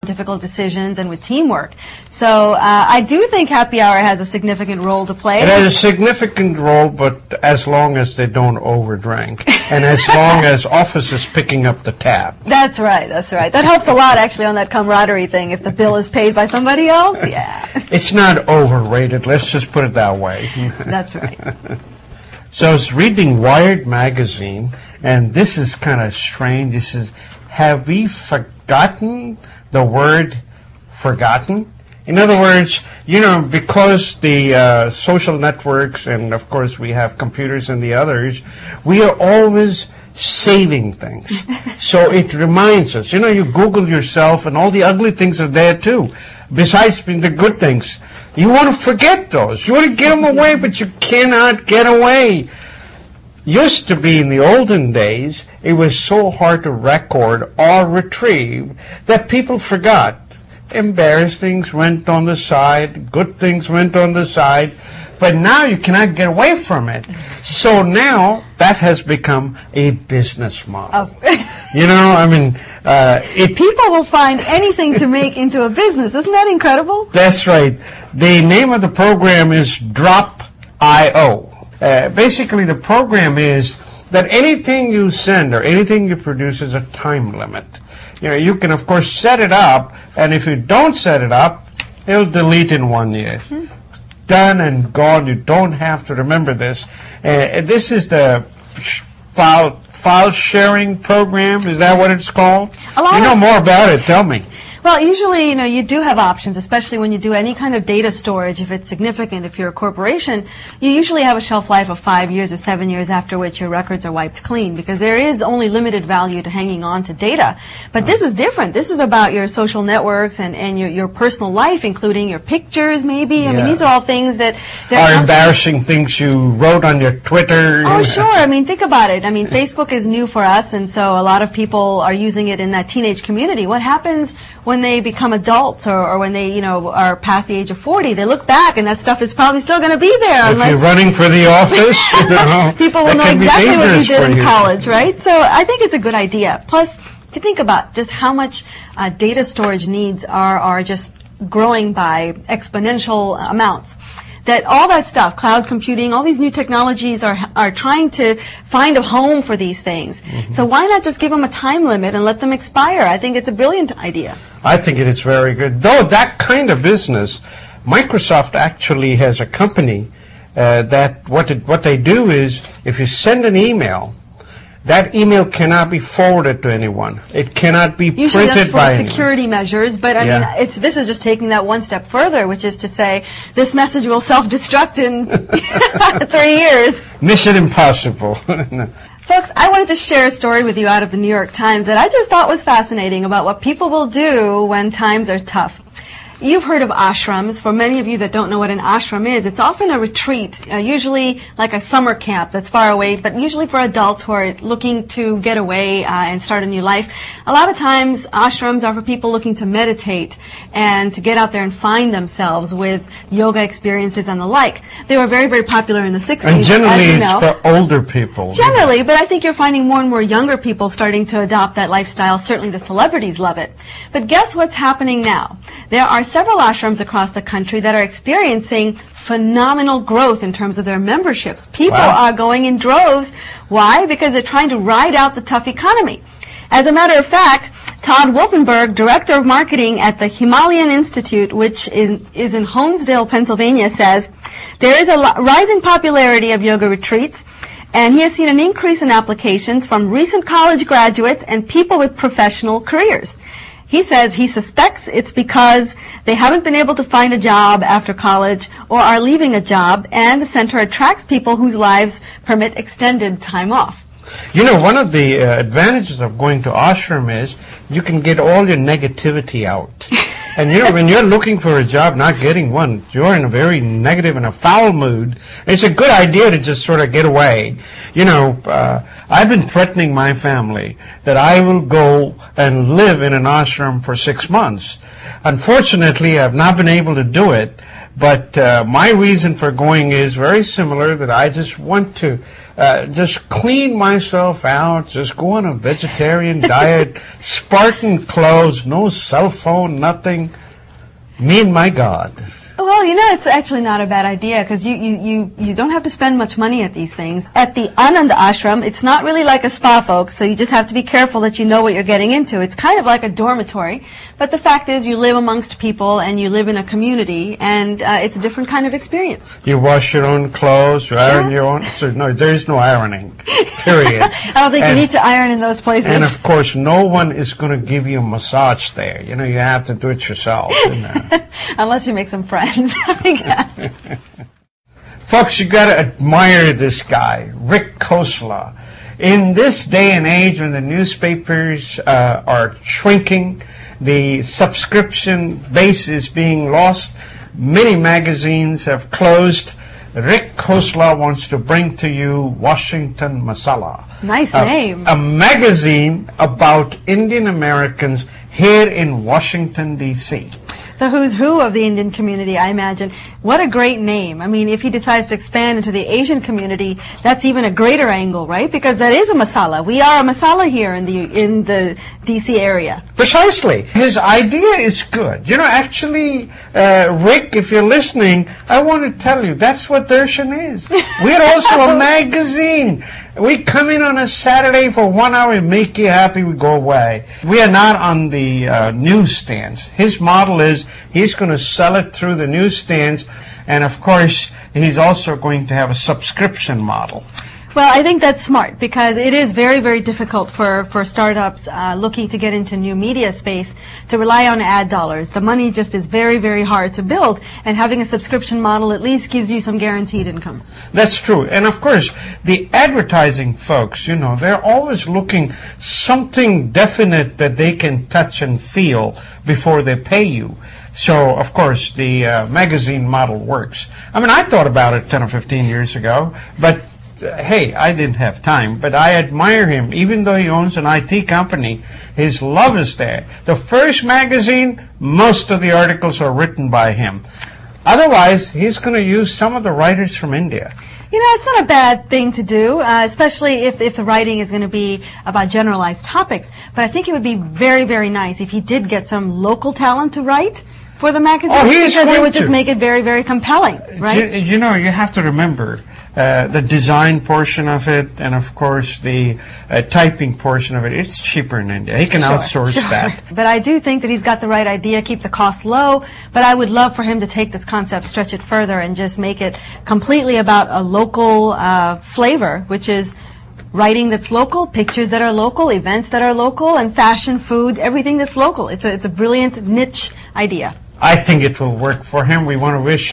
difficult decisions and with teamwork. So I do think happy hour has a significant role to play. It has a significant role, but as long as they don't overdrink, and as long as office is picking up the tab. That's right, that's right. That helps a lot, actually, on that camaraderie thing. If the bill is paid by somebody else, yeah. It's not overrated, let's just put it that way. That's right. So I was reading Wired magazine, and this is kind of strange. It says, have we forgotten the word forgotten? In other words, you know, because the social networks, and of course we have computers and the others, we are always saving things. So it reminds us, you know, you Google yourself and all the ugly things are there too, besides the good things. You want to forget those. You want to get them away, but you cannot get away. Used to be in the olden days, it was so hard to record or retrieve that people forgot. Embarrassed things went on the side, good things went on the side, but now you cannot get away from it. So now that has become a business model. Oh. You know, I mean, people will find anything to make into a business. Isn't that incredible? That's right. The name of the program is Drop.io. Basically, the program is that anything you send or anything you produce is a time limit. You know, you can, of course, set it up, and if you don't set it up, it'll delete in 1 year. Done and gone. You don't have to remember this. This is the file sharing program. Is that what it's called? You know more about it. Tell me. Well, usually, you know, you do have options, especially when you do any kind of data storage. If it's significant, if you're a corporation, you usually have a shelf life of 5 years or 7 years, after which your records are wiped clean, because there is only limited value to hanging on to data. But this is different. This is about your social networks and your personal life, including your pictures, maybe. I mean, these are all things that are embarrassing things you wrote on your Twitter. Oh, sure. I mean, think about it. I mean, Facebook is new for us, and so a lot of people are using it in that teenage community. What happens when they become adults, or when they, you know, are past the age of 40? They look back, and that stuff is probably still going to be there. If you're running for the office, you know, people will know exactly what you did in college, right? So I think it's a good idea. Plus, if you think about just how much data storage needs are just growing by exponential amounts, that all that stuff, cloud computing, all these new technologies are trying to find a home for these things. So why not just give them a time limit and let them expire? I think it's a brilliant idea. I think it is very good. Though that kind of business, Microsoft actually has a company that what they do is, if you send an email, that email cannot be forwarded to anyone. It cannot be usually printed by anyone. Usually that's for security measures, but I mean, this is just taking that one step further, which is to say, this message will self-destruct in 3 years. Mission impossible. Folks, I wanted to share a story with you out of the New York Times that I just thought was fascinating about what people will do when times are tough. You've heard of ashrams. For many of you that don't know what an ashram is, it's often a retreat, usually like a summer camp that's far away, but usually for adults who are looking to get away and start a new life. A lot of times, ashrams are for people looking to meditate and to get out there and find themselves with yoga experiences and the like. They were very, very popular in the 60s. And generally, as you know. it's for older people. Generally, but I think you're finding more and more younger people starting to adopt that lifestyle. Certainly the celebrities love it. But guess what's happening now? There are several ashrams across the country that are experiencing phenomenal growth in terms of their memberships. People are going in droves. Why? Because they're trying to ride out the tough economy. As a matter of fact, Todd Wolfenberg, Director of Marketing at the Himalayan Institute, which is in Honesdale, Pennsylvania, says there is a rising popularity of yoga retreats, and he has seen an increase in applications from recent college graduates and people with professional careers. He says he suspects it's because they haven't been able to find a job after college or are leaving a job, and the center attracts people whose lives permit extended time off. You know, one of the advantages of going to ashram is you can get all your negativity out. And you know, when you're looking for a job, not getting one, you're in a very negative and a foul mood. It's a good idea to just sort of get away. You know, I've been threatening my family that I will go and live in an ashram for 6 months. Unfortunately, I've not been able to do it, But my reason for going is very similar, that I just want to just clean myself out, just go on a vegetarian diet, Spartan clothes, no cell phone, nothing. Me and my God. Well, you know, it's actually not a bad idea, because you don't have to spend much money at these things. At the Ananda Ashram, it's not really like a spa, folks, so you just have to be careful that you know what you're getting into. It's kind of like a dormitory, but the fact is you live amongst people and you live in a community, and it's a different kind of experience. You wash your own clothes, you iron your own. So no, there is no ironing, period. I don't think you need to iron in those places. And of course, no one is going to give you a massage there. You know, you have to do it yourself. Unless you make some friends, I guess. Folks, you got to admire this guy, Rick Khosla. In this day and age when the newspapers are shrinking, the subscription base is being lost, many magazines have closed. Rick Khosla wants to bring to you Washington Masala. Nice name. A magazine about Indian Americans here in Washington, D.C. The who's who of the Indian community, I imagine. What a great name. I mean, if he decides to expand into the Asian community, that's even a greater angle, right? Because that is a masala. We are a masala here in the D.C. area. Precisely. His idea is good. You know, actually, Rick, if you're listening, I want to tell you, that's what Darshan is. We're also a magazine. We come in on a Saturday for 1 hour and make you happy, we go away. We are not on the newsstands. His model is he's going to sell it through the newsstands, and of course, he's also going to have a subscription model. Well, I think that's smart, because it is very, very difficult for startups looking to get into new media space to rely on ad dollars. The money just is very, very hard to build, and having a subscription model at least gives you some guaranteed income. That's true. And of course, the advertising folks, you know, they're always looking something definite that they can touch and feel before they pay you. So, of course, the magazine model works. I mean, I thought about it 10 or 15 years ago, but hey, I didn't have time, but I admire him. Even though he owns an IT company, his love is there. The first magazine, most of the articles are written by him. Otherwise, he's going to use some of the writers from India. You know, it's not a bad thing to do, especially if the writing is going to be about generalized topics. But I think it would be very, very nice if he did get some local talent to write for the magazine, because it would just make it very, very compelling, right? You know, you have to remember the design portion of it, and of course the typing portion of it. It's cheaper in India. He can outsource that. But I do think that he's got the right idea, keep the cost low, but I would love for him to take this concept, stretch it further, and just make it completely about a local flavor, which is writing that's local, pictures that are local, events that are local, and fashion, food, everything that's local. It's a brilliant niche idea. I think it will work for him. We want to wish